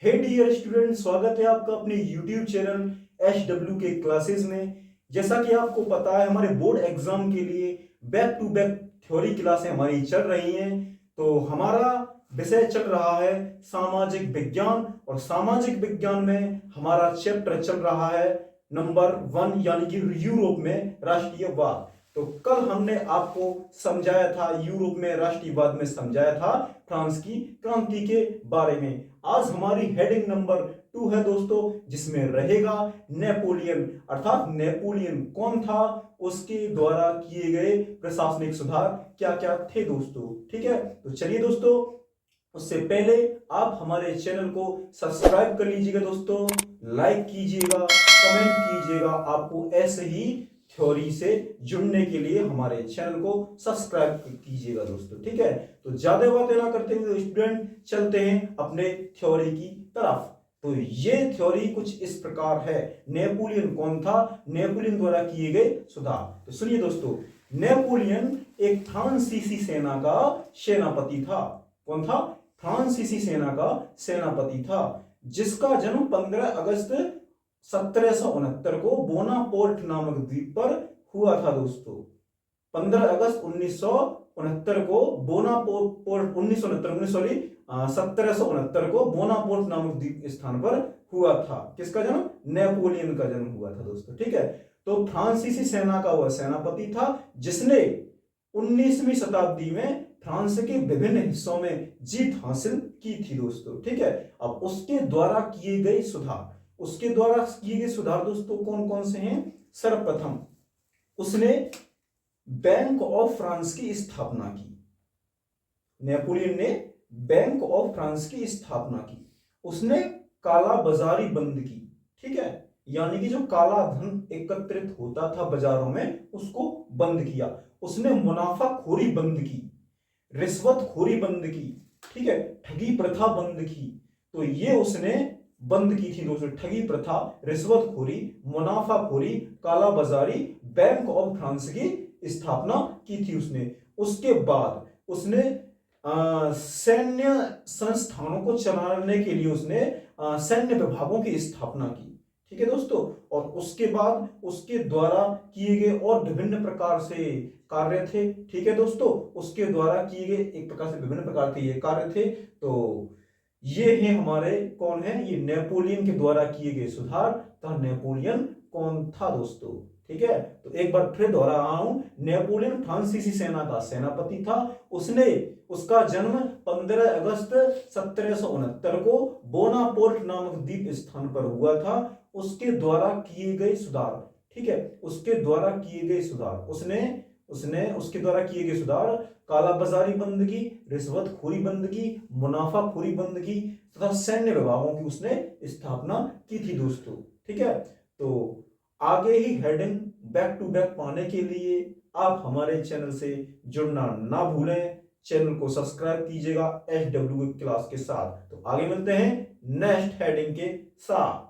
हे dear student, स्वागत है आपका अपने YouTube चैनल HW के क्लासेस में। जैसा कि आपको पता है, हमारे बोर्ड एग्जाम के लिए बैक टू बैक थ्योरी क्लासें हमारी चल रही हैं। तो हमारा विषय चल रहा है सामाजिक विज्ञान, और सामाजिक विज्ञान में हमारा चैप्टर चल रहा है नंबर 1, यानी कि यूरोप में राष्ट्रीयवाद। तो कल हमने आपको समझाया था, यूरोप में राष्ट्रीयवाद में समझाया था फ्रांस की क्रांति के बारे में। आज हमारी हेडिंग नंबर 2 है दोस्तों, जिसमें रहेगा नेपोलियन। अर्थात नेपोलियन कौन था, उसके द्वारा किए गए प्रशासनिक सुधार क्या क्या थे दोस्तों। ठीक है, तो चलिए दोस्तों, उससे पहले आप हमारे चैनल को सब्सक्राइब कर लीजिएगा दोस्तों, लाइक कीजिएगा, कमेंट कीजिएगा। आपको ऐसे ही थ्योरी से जुड़ने के लिए हमारे चैनल को सब्सक्राइब कीजिएगा दोस्तों। ठीक है, तो ज्यादा बातें ना करते हुए स्टूडेंट चलते हैं अपने थ्योरी की तरफ। तो ये थ्योरी कुछ इस प्रकार है। नेपोलियन कौन था, नेपोलियन द्वारा किए गए सुधार। तो सुनिए दोस्तों, नेपोलियन एक फ्रांसीसी सेना का सेनापति था। कौन था? फ्रांसीसी सेना का सेनापति था, जिसका जन्म 15 अगस्त 1769 को बोनापोर्ट नामक द्वीप पर हुआ था दोस्तों। 15 अगस्त 1969 को बोनापोर्ट 1769 को बोनापोर्ट नामक द्वीप स्थान पर हुआ था। किसका जन्म? नेपोलियन का जन्म हुआ था दोस्तों। ठीक है, तो फ्रांसीसी सेना का वह सेनापति था, जिसने 19वीं शताब्दी में फ्रांस के विभिन्न हिस्सों में जीत हासिल की थी दोस्तों। ठीक है, अब उसके द्वारा किए गए सुधार दोस्तों कौन कौन से हैं? सर्वप्रथम उसने बैंक ऑफ फ्रांस की स्थापना की। नेपोलियन ने बैंक ऑफ फ्रांस की स्थापना की। उसने काला बाजारी बंद की। ठीक है, यानी कि जो काला धन एकत्रित होता था बाजारों में, उसको बंद किया। उसने मुनाफाखोरी बंद की, रिश्वतखोरी बंद की। ठीक है, ठगी प्रथा बंद की। तो ये उसने बंद की थी दोस्तों, ठगी प्रथा, रिश्वतखोरी, मुनाफाखोरी, कालाबाजारी। बैंक ऑफ फ्रांस की स्थापना की थी उसने। उसके बाद उसने सैन्य संस्थानों को चलाने के लिए उसने सैन्य विभागों की स्थापना की। ठीक है दोस्तों, और उसके बाद उसके द्वारा किए गए और विभिन्न प्रकार से कार्य थे। ठीक है दोस्तों, उसके द्वारा किए गए एक प्रकार से विभिन्न प्रकार के ये कार्य थे। तो ये हैं हमारे, कौन है ये? नेपोलियन के द्वारा किए गए सुधार। तो नेपोलियन कौन था दोस्तों? ठीक है, तो एक बार फिर दोहरा रहा हूं, नेपोलियन फ्रांसीसी सेना का सेनापति था। उसका जन्म 15 अगस्त 1769 को बोनापोर्ट नामक द्वीप स्थान पर हुआ था। उसके द्वारा किए गए सुधार, ठीक है, उसके द्वारा किए गए सुधार, उसके द्वारा किए गए सुधार, कालाबाजारी बंद की, रिश्वतखोरी बंद की, मुनाफाखोरी बंद की, तथा सैन्य विभागों की उसने स्थापना की थी दोस्तों। ठीक है, तो आगे ही हेडिंग बैक टू बैक पाने के लिए आप हमारे चैनल से जुड़ना ना भूलें। चैनल को सब्सक्राइब कीजिएगा HW क्लास के साथ। तो आगे मिलते हैं नेक्स्ट हेडिंग के साथ।